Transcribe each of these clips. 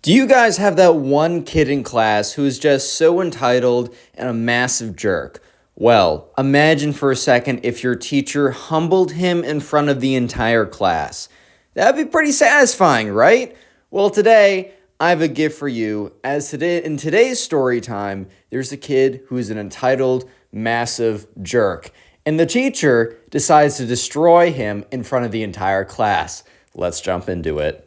Do you guys have that one kid in class who is just so entitled and a massive jerk? Well, imagine for a second if your teacher humbled him in front of the entire class. That'd be pretty satisfying, right? Well, today I have a gift for you. In today's story time, there's a kid who is an entitled, massive jerk, and the teacher decides to destroy him in front of the entire class. Let's jump into it.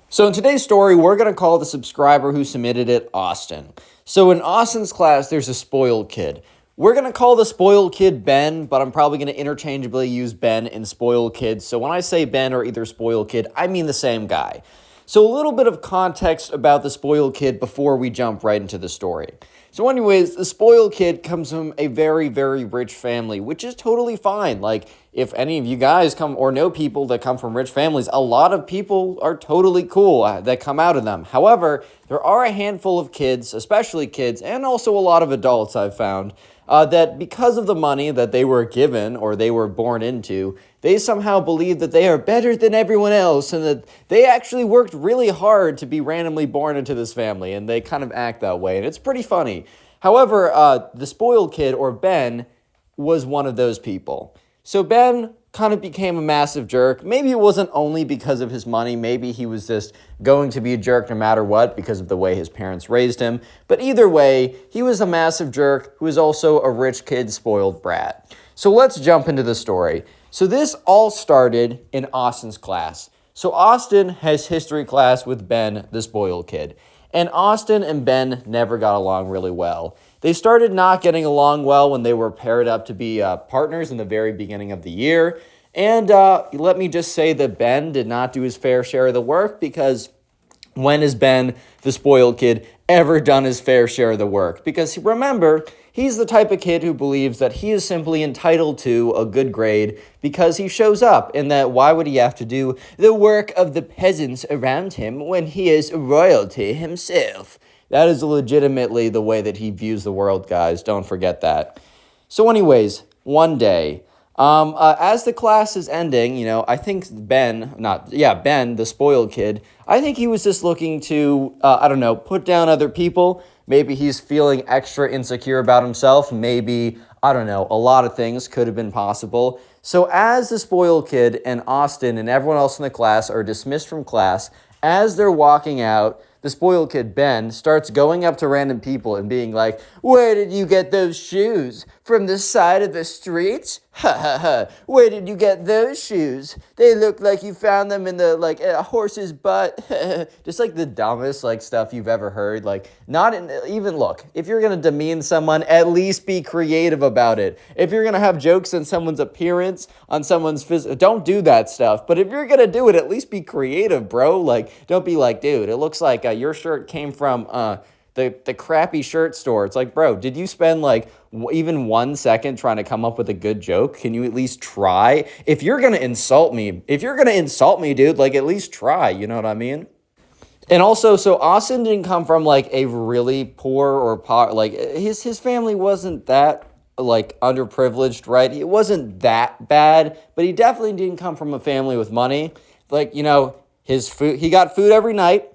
So in today's story, we're going to call the subscriber who submitted it Austin. So in Austin's class, there's a spoiled kid. We're going to call the spoiled kid Ben, but I'm probably going to interchangeably use Ben and spoiled kid. So when I say Ben or either spoiled kid, I mean the same guy. So a little bit of context about the spoiled kid before we jump right into the story. So anyways, the spoiled kid comes from a very, very rich family, which is totally fine. Like, if any of you guys come or know people that come from rich families, a lot of people are totally cool that come out of them. However, there are a handful of kids, especially kids, and also a lot of adults I've found, that because of the money that they were given or they were born into, they somehow believe that they are better than everyone else and that they actually worked really hard to be randomly born into this family, and they kind of act that way, and it's pretty funny. However, the spoiled kid, or Ben, was one of those people. So Ben kind of became a massive jerk. Maybe it wasn't only because of his money. Maybe he was just going to be a jerk no matter what because of the way his parents raised him. But either way, he was a massive jerk who was also a rich kid, spoiled brat. So let's jump into the story. So this all started in Austin's class. So Austin has history class with Ben, the spoiled kid. And Austin and Ben never got along really well. They started not getting along well when they were paired up to be partners in the very beginning of the year. And let me just say that Ben did not do his fair share of the work, because when has Ben, the spoiled kid, ever done his fair share of the work? Because remember, he's the type of kid who believes that he is simply entitled to a good grade because he shows up, and that why would he have to do the work of the peasants around him when he is royalty himself? That is legitimately the way that he views the world, guys. Don't forget that. So anyways, one day, as the class is ending, I think Ben, the spoiled kid, I think he was just looking to, put down other people. Maybe he's feeling extra insecure about himself. Maybe, a lot of things could have been possible. So as the spoiled kid and Austin and everyone else in the class are dismissed from class, as they're walking out, the spoiled kid, Ben, starts going up to random people and being like, "Where did you get those shoes? From the side of the streets? Ha ha ha. Where did you get those shoes? They look like you found them in a horse's butt." Just like the dumbest stuff you've ever heard. If you're going to demean someone, at least be creative about it. If you're going to have jokes on someone's appearance, on someone's physical, don't do that stuff. But if you're going to do it, at least be creative, bro. Don't be like, "Dude, it looks like your shirt came from the crappy shirt store." It's like, bro, did you spend even 1 second trying to come up with a good joke? Can you at least try? If you're going to insult me, dude, at least try, you know what I mean? And also, so Austin didn't come from a really poor or his family wasn't that underprivileged, right? It wasn't that bad, but he definitely didn't come from a family with money. His food, he got food every night.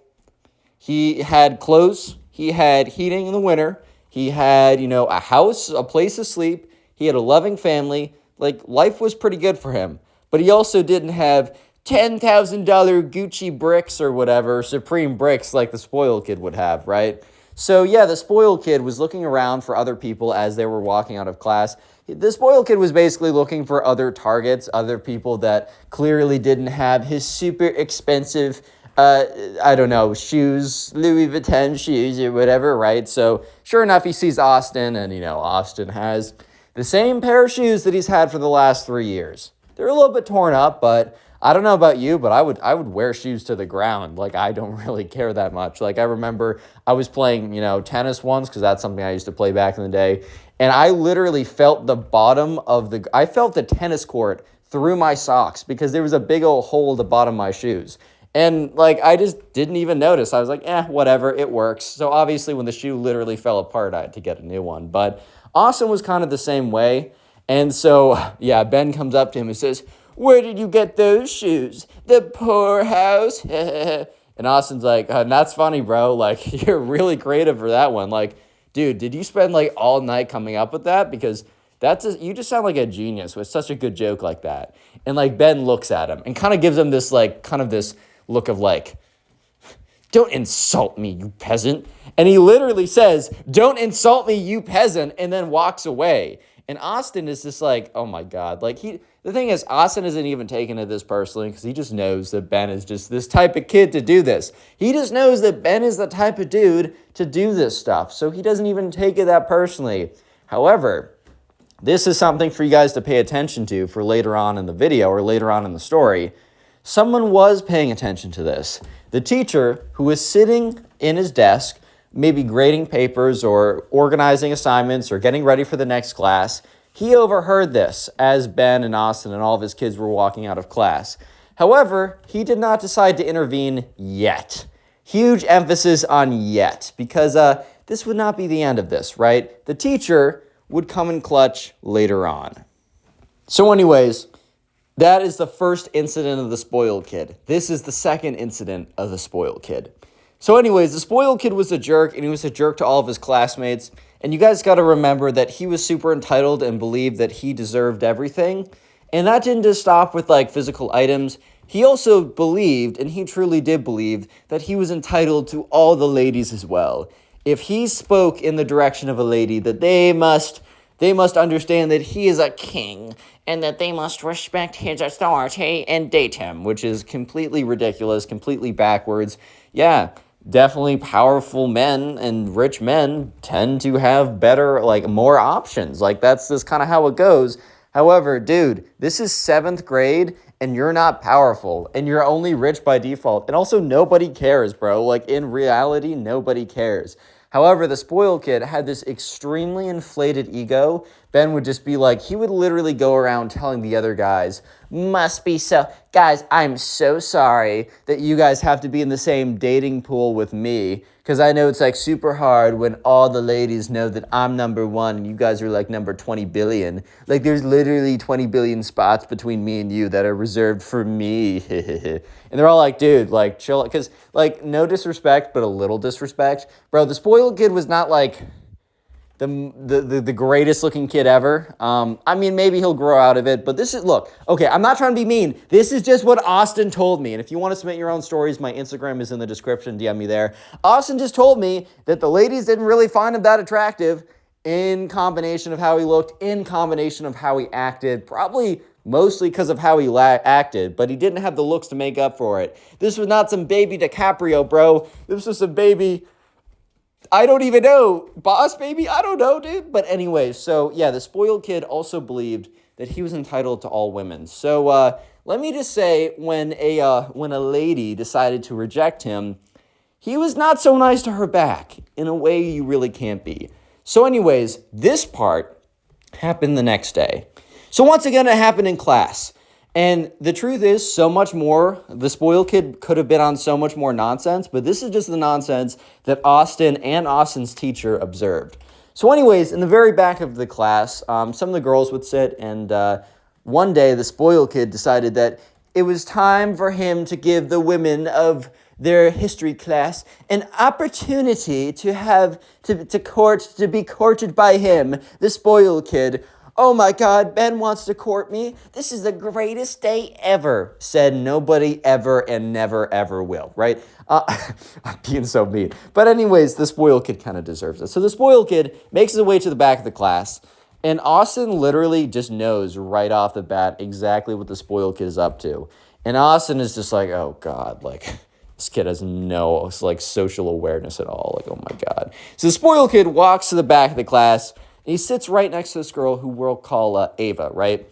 He had clothes. He had heating in the winter. He had, a house, a place to sleep. He had a loving family. Life was pretty good for him. But he also didn't have $10,000 Gucci bricks or whatever, Supreme bricks like the spoiled kid would have, right? So yeah, the spoiled kid was looking around for other people as they were walking out of class. The spoiled kid was basically looking for other targets, other people that clearly didn't have his super expensive shoes, Louis Vuitton shoes or whatever, right? So sure enough, he sees Austin, and Austin has the same pair of shoes that he's had for the last 3 years. They're a little bit torn up, but I don't know about you, but I would wear shoes to the ground. I don't really care that much. I remember I was playing, tennis once, because that's something I used to play back in the day, and I literally felt the tennis court through my socks because there was a big old hole at the bottom of my shoes. And I just didn't even notice. I was like, whatever, it works. So obviously when the shoe literally fell apart, I had to get a new one. But Austin was kind of the same way. And so, Ben comes up to him and says, "Where did you get those shoes? The poorhouse?" And Austin's like, that's funny, bro. Like, you're really creative for that one. Like, dude, did you spend like all night coming up with that? Because you just sound like a genius with such a good joke like that. And like Ben looks at him and kind of gives him this like kind of this look of like, don't insult me, you peasant. And he literally says, don't insult me, you peasant, and then walks away. And Austin is just like, oh my God. Like the thing is, Austin isn't even taking it this personally because he just knows that Ben is just this type of kid to do this. He just knows that Ben is the type of dude to do this stuff. So he doesn't even take it that personally. However, this is something for you guys to pay attention to for later on in the video or later on in the story. Someone was paying attention to this. The teacher, who was sitting in his desk, maybe grading papers or organizing assignments or getting ready for the next class, he overheard this as Ben and Austin and all of his kids were walking out of class. However, he did not decide to intervene yet. Huge emphasis on yet, because this would not be the end of this, right? The teacher would come in clutch later on. So anyways, that is the first incident of the spoiled kid. This is the second incident of the spoiled kid. So anyways, the spoiled kid was a jerk, and he was a jerk to all of his classmates. And you guys got to remember that he was super entitled and believed that he deserved everything. And that didn't just stop with like physical items. He also believed, and he truly did believe, that he was entitled to all the ladies as well. If he spoke in the direction of a lady, that they must understand that he is a king and that they must respect his authority and date him, which is completely ridiculous, completely backwards. Yeah, definitely powerful men and rich men tend to have better, like more options. Like that's just kind of how it goes. However, dude, this is 7th grade and you're not powerful and you're only rich by default. And also nobody cares, bro. Like in reality, nobody cares. However, the spoiled kid had this extremely inflated ego. Ben would just be like, he would literally go around telling the other guys, guys, I'm so sorry that you guys have to be in the same dating pool with me, because I know it's like super hard when all the ladies know that I'm number one and you guys are like number 20 billion. Like there's literally 20 billion spots between me and you that are reserved for me. And they're all like, dude, like chill. Because like no disrespect, but a little disrespect. Bro, the spoiled kid was not like the greatest looking kid ever. I mean, maybe he'll grow out of it, but this is, look, okay, I'm not trying to be mean. This is just what Austin told me. And if you want to submit your own stories, my Instagram is in the description. DM me there. Austin just told me that the ladies didn't really find him that attractive in combination of how he looked, in combination of how he acted, probably mostly because of how he acted, but he didn't have the looks to make up for it. This was not some baby DiCaprio, bro. This was some baby, I don't even know. Boss baby? I don't know, dude. But anyways, so yeah, the spoiled kid also believed that he was entitled to all women. So let me just say, when a lady decided to reject him, he was not so nice to her back in a way you really can't be. So anyways, this part happened the next day. So once again, it happened in class. And the truth is, so much more, the spoiled kid could have been on so much more nonsense, but this is just the nonsense that Austin and Austin's teacher observed. So anyways, in the very back of the class, some of the girls would sit, and one day the spoiled kid decided that it was time for him to give the women of their history class an opportunity to be courted by him, the spoiled kid. Oh my God, Ben wants to court me. This is the greatest day ever, said nobody ever and never ever will, right? I'm being so mean. But anyways, the spoiled kid kind of deserves it. So the spoiled kid makes his way to the back of the class, and Austin literally just knows right off the bat exactly what the spoiled kid is up to. And Austin is just like, oh God, like this kid has no like social awareness at all. Like, oh my God. So the spoiled kid walks to the back of the class, and he sits right next to this girl who we'll call Ava, right?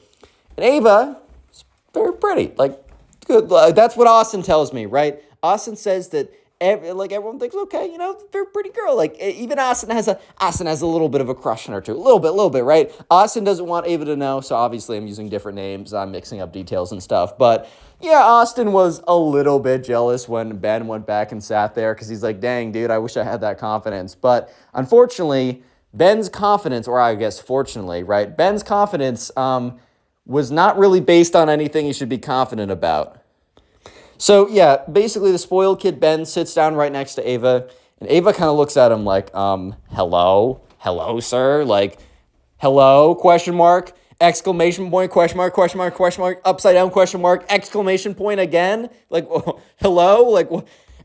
And Ava is very pretty. Like, good. That's what Austin tells me, right? Austin says that everyone thinks, okay, very pretty girl. Like, even Austin has a little bit of a crush on her too. A little bit, right? Austin doesn't want Ava to know, so obviously I'm using different names. I'm mixing up details and stuff. But yeah, Austin was a little bit jealous when Ben went back and sat there because he's like, dang, dude, I wish I had that confidence. But unfortunately, Ben's confidence, or I guess fortunately, right? Ben's confidence was not really based on anything he should be confident about. So yeah, basically the spoiled kid Ben sits down right next to Ava, and Ava kind of looks at him like, hello, sir, like, hello, question mark, exclamation point, question mark, upside down question mark, exclamation point again, like, hello, like,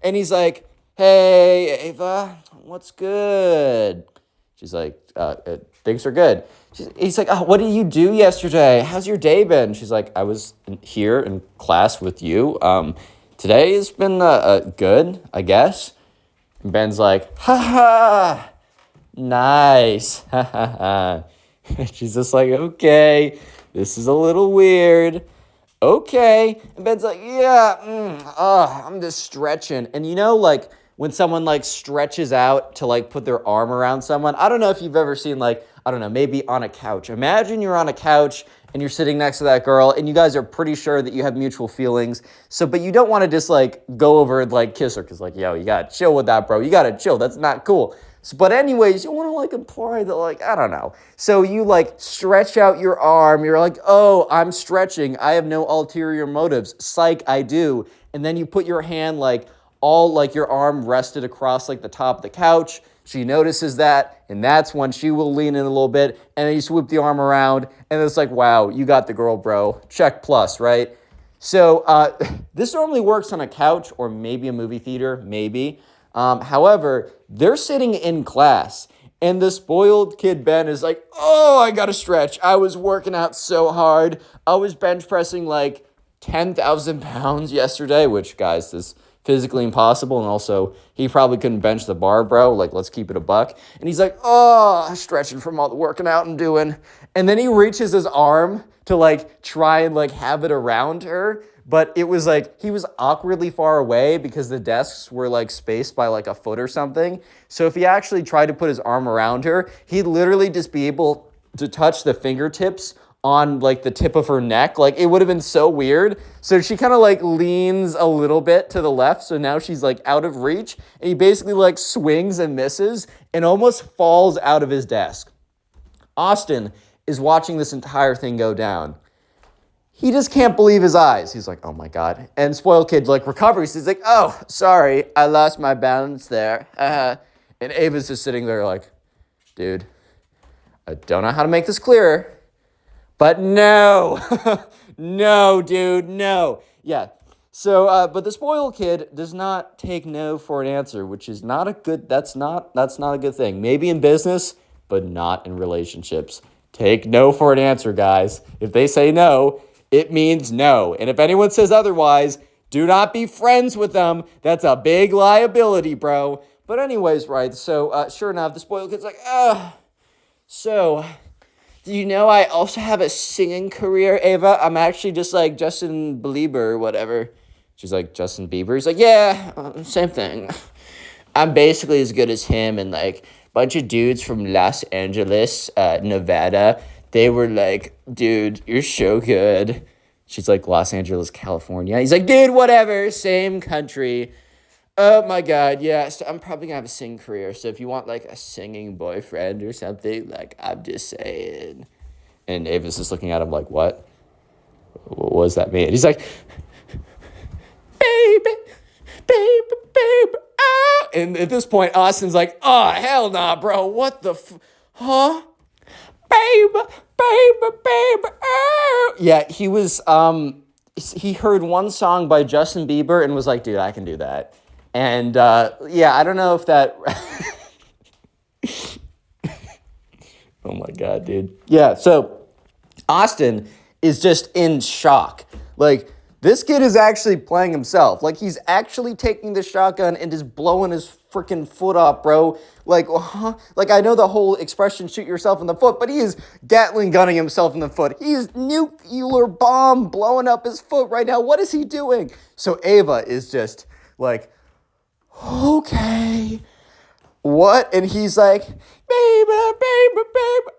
and he's like, hey, Ava, what's good? She's like, things are good. He's like, oh, what did you do yesterday? How's your day been? She's like, I was here in class with you. Today has been good, I guess. And Ben's like, ha ha, nice, ha ha ha. She's just like, okay, this is a little weird. Okay. And Ben's like, yeah, I'm just stretching. And like when someone like stretches out to like put their arm around someone, I don't know if you've ever seen like, I don't know, maybe on a couch. Imagine you're on a couch and you're sitting next to that girl and you guys are pretty sure that you have mutual feelings. So, but you don't want to just like go over and like kiss her because like, yo, you got to chill with that, bro. You got to chill. That's not cool. So, but anyways, you want to like imply that like, I don't know. So you like stretch out your arm. You're like, oh, I'm stretching. I have no ulterior motives. Psych, I do. And then you put your hand like all like your arm rested across like the top of the couch. She notices that, and that's when she will lean in a little bit, and then you swoop the arm around, and it's like, wow, you got the girl, bro. Check plus, right? So this normally works on a couch or maybe a movie theater, maybe. However, they're sitting in class, and the spoiled kid Ben is like, oh, I got to stretch. I was working out so hard. I was bench pressing like 10,000 pounds yesterday, which, guys, is physically impossible, and also he probably couldn't bench the bar, bro. Like, let's keep it a buck. And he's like, oh, stretching from all the working out I'm doing. And then he reaches his arm to like try and like have it around her, but it was like he was awkwardly far away because the desks were like spaced by like a foot or something. So if he actually tried to put his arm around her, he'd literally just be able to touch the fingertips on like the tip of her neck. Like it would have been so weird. So she kind of like leans a little bit to the left. So now she's like out of reach, and he basically like swings and misses and almost falls out of his desk. Austin is watching this entire thing go down. He just can't believe his eyes. He's like, oh my God. And spoiled kid like recovers. He's like, oh, sorry, I lost my balance there. And Ava's just sitting there like, dude, I don't know how to make this clearer. But no, no, dude, no. Yeah. So, but the spoiled kid does not take no for an answer, which is not a good, that's not a good thing. Maybe in business, but not in relationships. Take no for an answer, guys. If they say no, it means no. And if anyone says otherwise, do not be friends with them. That's a big liability, bro. But anyways, right, so sure enough, the spoiled kid's like, so... do you know I also have a singing career, Ava? I'm actually just like Justin Bieber or whatever. She's like, Justin Bieber? He's like, yeah, same thing. I'm basically as good as him, and like a bunch of dudes from Los Angeles, Nevada, they were like, dude, you're so good. She's like, Los Angeles, California. He's like, dude, whatever, same country. Oh my God, yeah, so I'm probably gonna have a singing career, so if you want like a singing boyfriend or something, like, I'm just saying. And Ava's just looking at him like, what? What does that mean? He's like, baby, ah! And at this point, Austin's like, oh, hell nah, bro, what the huh? Baby, ah! Yeah, he was, he heard one song by Justin Bieber and was like, dude, I can do that. And, yeah, I don't know if that... oh, my God, dude. Yeah, so Austin is just in shock. Like, this kid is actually playing himself. Like, he's actually taking the shotgun and just blowing his freaking foot off, bro. Like, like, I know the whole expression, shoot yourself in the foot, but he is Gatling gunning himself in the foot. He's nuclear bomb blowing up his foot right now. What is he doing? So Ava is just, like... okay, what? And he's like, baby,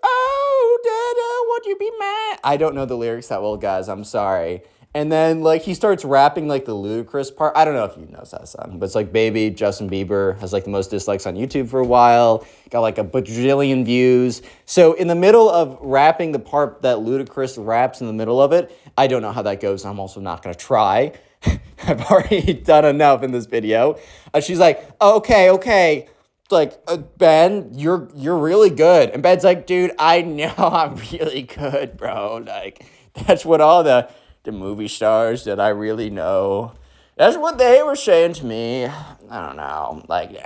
oh, dada, would you be mad? I don't know the lyrics that well, guys, I'm sorry. And then, like, he starts rapping, like, the ludicrous part. I don't know if you know that song, but it's like, baby, Justin Bieber has, like, the most dislikes on YouTube for a while, got, like, a bajillion views. So in the middle of rapping the part that Ludacris raps in the middle of it, I don't know how that goes, and I'm also not going to try. I've already done enough in this video. She's like, okay. Like, Ben, you're really good. And Ben's like, dude, I know I'm really good, bro. Like, that's what all the movie stars that I really know, that's what they were saying to me. I don't know. Like,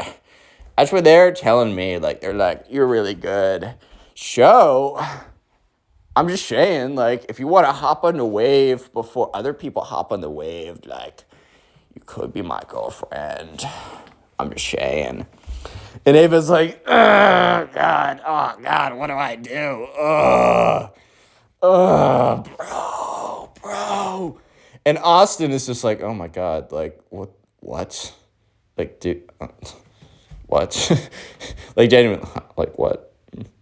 that's what they're telling me. Like, they're like, you're really good. So, I'm just saying, like, if you want to hop on the wave before other people hop on the wave, like, you could be my girlfriend. I'm just saying. And Ava's like, oh, God, what do I do? Bro. And Austin is just like, oh, my God, like, what? Like, dude, what? Like, genuinely, like, what?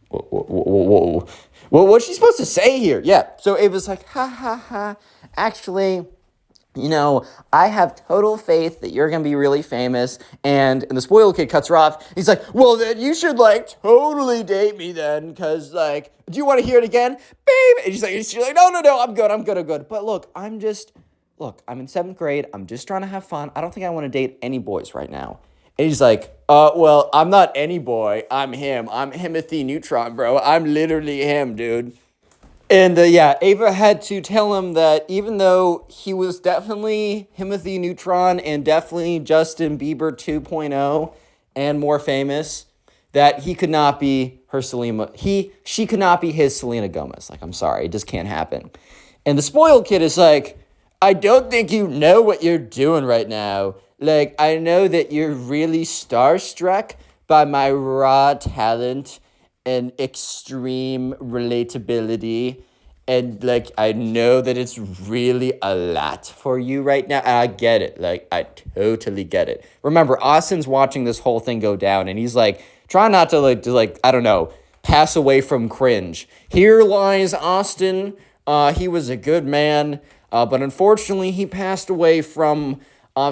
Whoa. What's she supposed to say here? Yeah, so Ava's like, ha. Actually, I have total faith that you're going to be really famous. And the spoiled kid cuts her off. He's like, well, then you should, like, totally date me then. Because, like, do you want to hear it again? Babe. And she's like, no, I'm good. But look, I'm in 7th grade. I'm just trying to have fun. I don't think I want to date any boys right now. And he's like, well, I'm not any boy. I'm him. I'm Timothy Neutron, bro. I'm literally him, dude. And Ava had to tell him that even though he was definitely Timothy Neutron and definitely Justin Bieber 2.0 and more famous, that he could not be her Selena. She could not be his Selena Gomez. Like, I'm sorry, it just can't happen. And the spoiled kid is like, I don't think you know what you're doing right now. Like, I know that you're really starstruck by my raw talent and extreme relatability. And, like, I know that it's really a lot for you right now. And I get it. Like, I totally get it. Remember, Austin's watching this whole thing go down. And he's, like, trying not to, I don't know, pass away from cringe. Here lies Austin. He was a good man. But unfortunately, he passed away from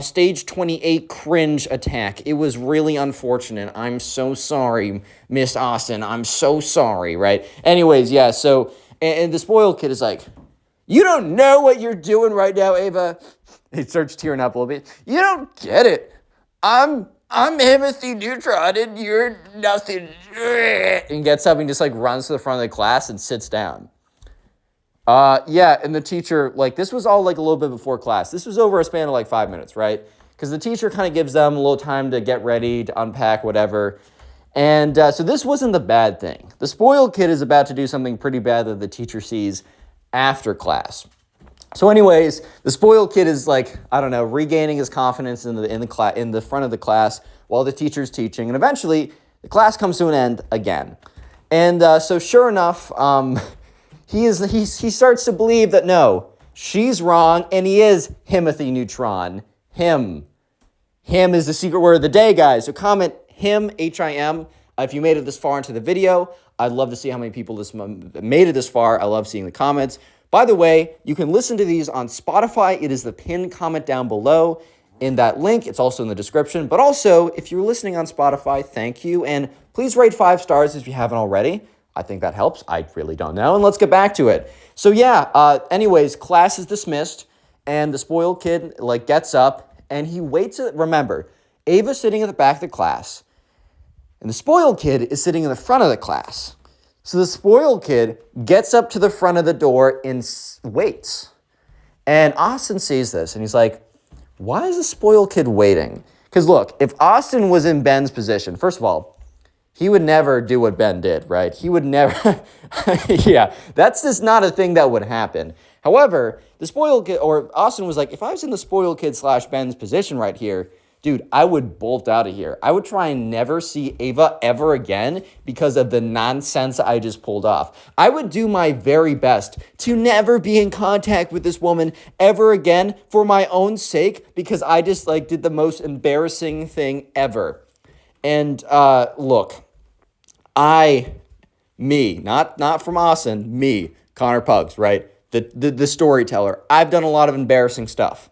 stage 28 cringe attack. It was really unfortunate. I'm so sorry, Miss Austin. I'm so sorry, right? Anyways, yeah, so, and the spoiled kid is like, you don't know what you're doing right now, Ava. He starts tearing up a little bit. You don't get it. I'm Timothy Neutron and you're nothing. And gets up and just, like, runs to the front of the class and sits down. And the teacher, like, this was all, like, a little bit before class. This was over a span of, like, 5 minutes, right? Because the teacher kind of gives them a little time to get ready, to unpack, whatever. And so this wasn't the bad thing. The spoiled kid is about to do something pretty bad that the teacher sees after class. So anyways, the spoiled kid is, like, I don't know, regaining his confidence in the front of the class while the teacher's teaching. And eventually, the class comes to an end again. And so sure enough, he starts to believe that no, she's wrong, and he is Timothy Neutron. Him is the secret word of the day, guys. So comment him, H-I-M, if you made it this far into the video. I'd love to see how many people made it this far. I love seeing the comments. By the way, you can listen to these on Spotify. It is the pinned comment down below in that link. It's also in the description. But also, if you're listening on Spotify, thank you. And please rate 5 stars if you haven't already. I think that helps. I really don't know. And let's get back to it. So anyways, class is dismissed. And the spoiled kid, like, gets up. And he waits. Remember, Ava's sitting at the back of the class. And the spoiled kid is sitting in the front of the class. So the spoiled kid gets up to the front of the door and waits. And Austin sees this, and he's like, why is the spoiled kid waiting? Because look, if Austin was in Ben's position, first of all, he would never do what Ben did, right? He would never, that's just not a thing that would happen. However, the spoiled kid, or Austin was like, if I was in the spoiled kid / Ben's position right here, dude, I would bolt out of here. I would try and never see Ava ever again because of the nonsense I just pulled off. I would do my very best to never be in contact with this woman ever again for my own sake because I just, like, did the most embarrassing thing ever. And look, not from Austin, me, Connor Pugs, right? The storyteller. I've done a lot of embarrassing stuff.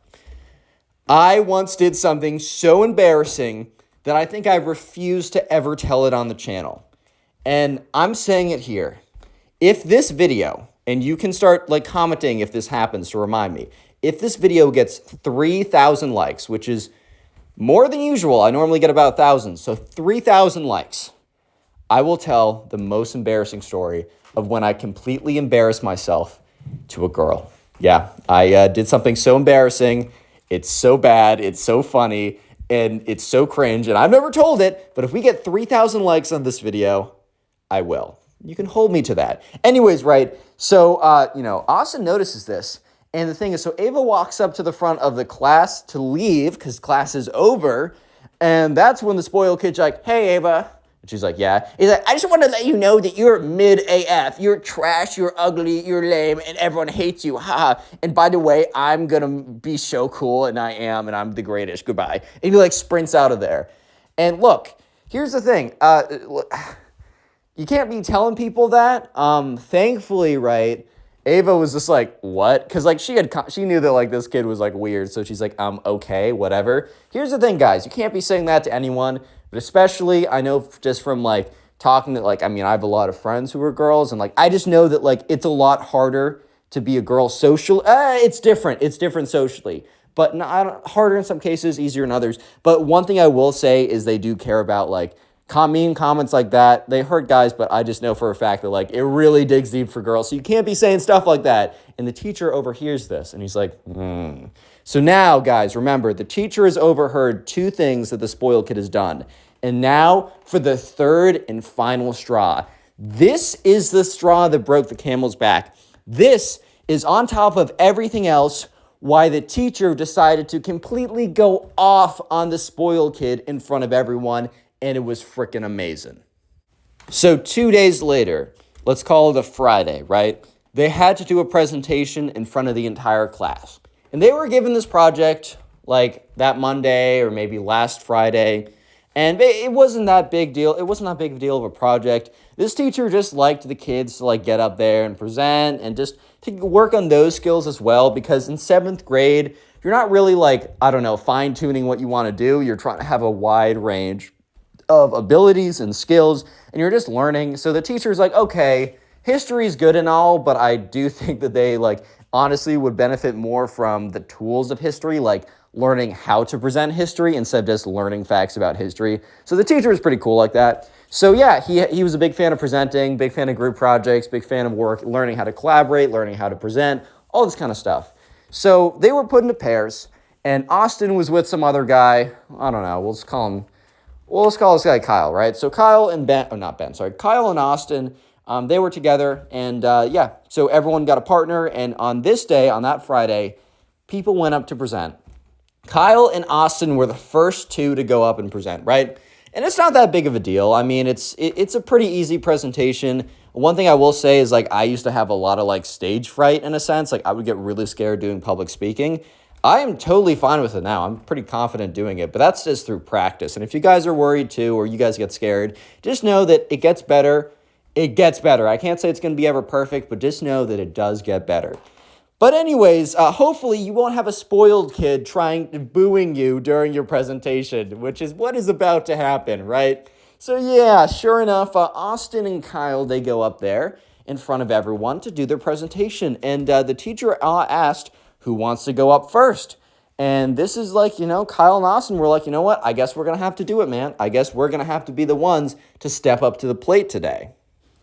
I once did something so embarrassing that I think I refuse to ever tell it on the channel. And I'm saying it here. If this video, and you can start, like, commenting if this happens to remind me, if this video gets 3,000 likes, which is more than usual, I normally get about 1,000, so 3,000 likes, I will tell the most embarrassing story of when I completely embarrassed myself to a girl. Yeah, I did something so embarrassing. It's so bad. It's so funny. And it's so cringe. And I've never told it. But if we get 3,000 likes on this video, I will. You can hold me to that. Anyways, right. So, Austin notices this. And the thing is, so Ava walks up to the front of the class to leave because class is over. And that's when the spoiled kid's like, hey, Ava. And she's like, yeah. He's like, I just want to let you know that you're mid AF. You're trash, you're ugly, you're lame, and everyone hates you. Ha. And by the way, I'm going to be so cool, and I am, and I'm the greatest. Goodbye. And he like sprints out of there. And look, here's the thing. You can't be telling people that. Thankfully, right, Ava was just like, what? Because like she knew that like this kid was like weird. So she's like, okay, whatever. Here's the thing, guys. You can't be saying that to anyone. But especially, I know just from, like, talking to, like, I mean, I have a lot of friends who are girls, and, like, I just know that, like, it's a lot harder to be a girl social. It's different. It's different socially. But not harder in some cases, easier in others. But one thing I will say is they do care about, like, mean comments like that. They hurt guys, but I just know for a fact that, like, it really digs deep for girls. So you can't be saying stuff like that. And the teacher overhears this, and he's like, So now, guys, remember, the teacher has overheard 2 things that the spoiled kid has done. And now for the third and final straw. This is the straw that broke the camel's back. This is on top of everything else why the teacher decided to completely go off on the spoiled kid in front of everyone, and it was freaking amazing. So 2 days later, let's call it a Friday, right? They had to do a presentation in front of the entire class. And they were given this project like that Monday or maybe last Friday. And it wasn't that big deal. It wasn't that big of a deal of a project. This teacher just liked the kids to like get up there and present and just to work on those skills as well. Because in 7th grade, you're not really like, I don't know, fine tuning what you want to do. You're trying to have a wide range of abilities and skills, and you're just learning. So the teacher's like, okay, history's good and all, but I do think that they like honestly would benefit more from the tools of history, like learning how to present history instead of just learning facts about history. So the teacher was pretty cool like that. So yeah, he was a big fan of presenting, big fan of group projects, big fan of work, learning how to collaborate, learning how to present, all this kind of stuff. So they were put into pairs, and Austin was with some other guy. I don't know, let's call this guy Kyle, right? So Kyle and Kyle and Austin, they were together, and so everyone got a partner, and on this day, on that Friday, people went up to present. Kyle and Austin were the first 2 to go up and present, right? And it's not that big of a deal. I mean, it's a pretty easy presentation. One thing I will say is, like, I used to have a lot of, like, stage fright in a sense. Like, I would get really scared doing public speaking. I am totally fine with it now. I'm pretty confident doing it, but that's just through practice. And if you guys are worried too, or you guys get scared, just know that it gets better. It gets better. I can't say it's going to be ever perfect, but just know that it does get better. But anyways, hopefully you won't have a spoiled kid booing you during your presentation, which is what is about to happen, right? So yeah, sure enough, Austin and Kyle, they go up there in front of everyone to do their presentation. And the teacher asked, who wants to go up first? And this is like, Kyle and Austin were like, you know what? I guess we're going to have to do it, man. I guess we're going to have to be the ones to step up to the plate today.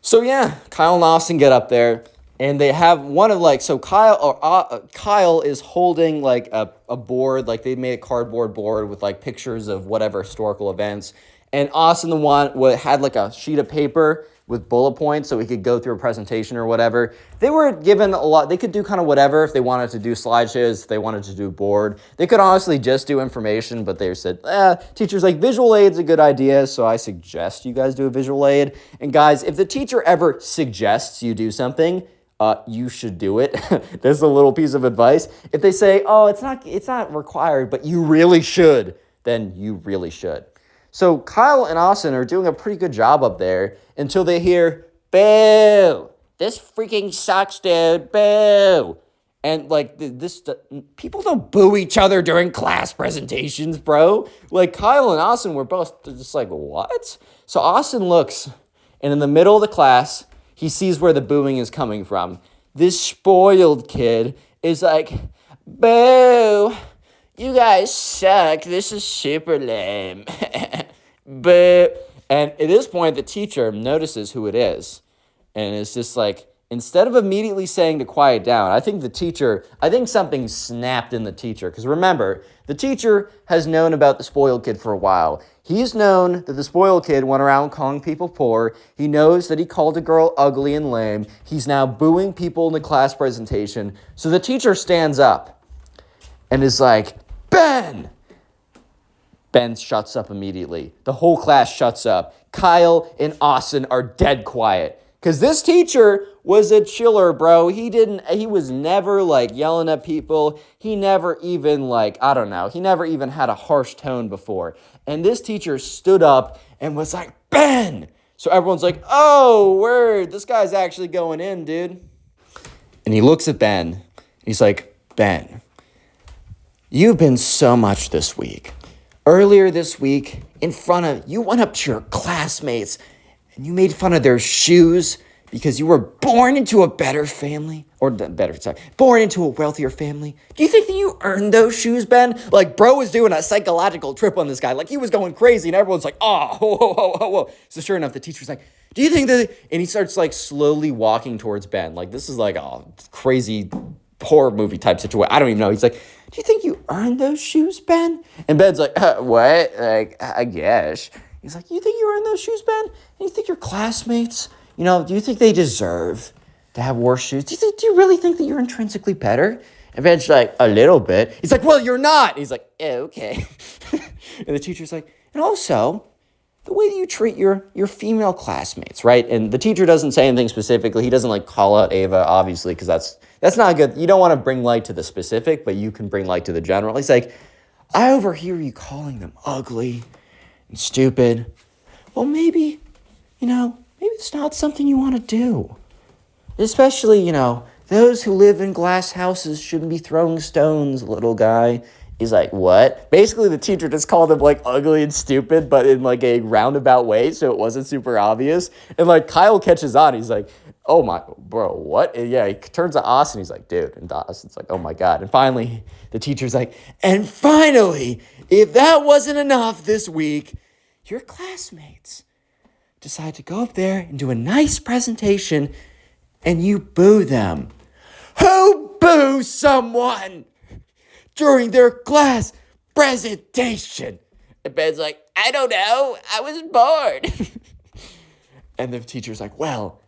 So yeah, Kyle and Austin get up there. And they have Kyle is holding like a board, like they made a cardboard board with like pictures of whatever historical events. And Austin, the one had like a sheet of paper with bullet points so he could go through a presentation or whatever. They were given a lot. They could do kind of whatever if they wanted to do slideshows, if they wanted to do a board. They could honestly just do information, but they said, teacher's like, visual aid's a good idea, so I suggest you guys do a visual aid. And guys, if the teacher ever suggests you do something, you should do it. This is a little piece of advice. If they say, oh, it's not required, but you really should, then you really should. So Kyle and Austin are doing a pretty good job up there until they hear, boo, this freaking sucks, dude, boo. And like people don't boo each other during class presentations, bro. Like Kyle and Austin were both just like, what? So Austin looks, and in the middle of the class, he sees where the booing is coming from. This spoiled kid is like, Boo! You guys suck. This is super lame. Boo! And at this point, the teacher notices who it is. And it's just like, instead of immediately saying to quiet down, I think something snapped in the teacher. Because remember, the teacher has known about the spoiled kid for a while. He's known that the spoiled kid went around calling people poor. He knows that he called a girl ugly and lame. He's now booing people in the class presentation. So the teacher stands up and is like, Ben! Ben shuts up immediately. The whole class shuts up. Kyle and Austin are dead quiet. Because this teacher was a chiller, bro. He was never like yelling at people. He never even he never even had a harsh tone before. And this teacher stood up and was like, Ben! So everyone's like, oh, word, this guy's actually going in, dude. And he looks at Ben. He's like, Ben, you've been so much this week. Earlier this week, you went up to your classmates and you made fun of their shoes because you were born into a born into a wealthier family. Do you think that you earned those shoes, Ben? Like, bro was doing a psychological trip on this guy. Like, he was going crazy, and everyone's like, oh, whoa, whoa, whoa, whoa, whoa. So sure enough, the teacher's like, do you think that... And he starts, like, slowly walking towards Ben. Like, this is like a crazy horror movie type situation. I don't even know. He's like, do you think you earned those shoes, Ben? And Ben's like, what? Like, I guess. He's like, you think you earned those shoes, Ben? And you think your classmates, do you think they deserve to have worse shoes? Do you really think that you're intrinsically better? And Ben's like, a little bit. He's like, well, you're not. He's like, okay. And the teacher's like, and also, the way that you treat your female classmates, right? And the teacher doesn't say anything specifically. He doesn't call out Ava, obviously, because that's not good. You don't want to bring light to the specific, but you can bring light to the general. He's like, I overhear you calling them ugly and stupid. Well, maybe it's not something you want to do. Especially, those who live in glass houses shouldn't be throwing stones, little guy. He's like, what? Basically, the teacher just called him, ugly and stupid, but in, a roundabout way, so it wasn't super obvious. And, Kyle catches on. He's like, oh, my, bro, what? And, yeah, he turns to Austin. He's like, dude. And Austin's like, oh, my God. And finally, the teacher's like, and finally, if that wasn't enough this week, your classmates decide to go up there and do a nice presentation, and you boo them. Who boos someone during their class presentation? And Ben's like, I don't know. I was bored. And the teacher's like, well,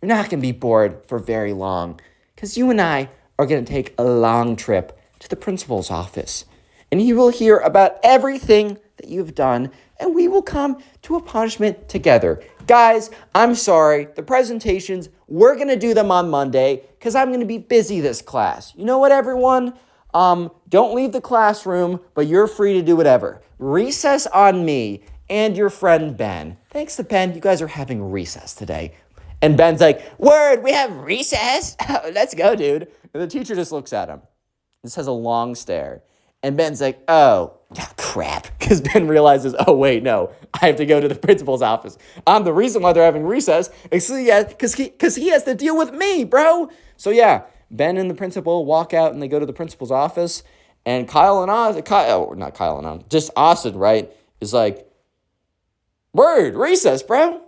you're not going to be bored for very long because you and I are going to take a long trip to the principal's office. And he will hear about everything that you've done, and we will come to a punishment together. Guys, I'm sorry. The presentations, we're going to do them on Monday because I'm going to be busy this class. You know what, everyone? Don't leave the classroom, but you're free to do whatever. Recess on me and your friend Ben. Thanks to Ben, you guys are having recess today. And Ben's like, word, we have recess? Let's go, dude. And the teacher just looks at him. This has a long stare. And Ben's like, oh, crap. Because Ben realizes, oh, wait, no. I have to go to the principal's office. I'm the reason why they're having recess. Because he has to deal with me, bro. So, yeah, Ben and the principal walk out and they go to the principal's office. And Austin, right, is like, word, recess, bro.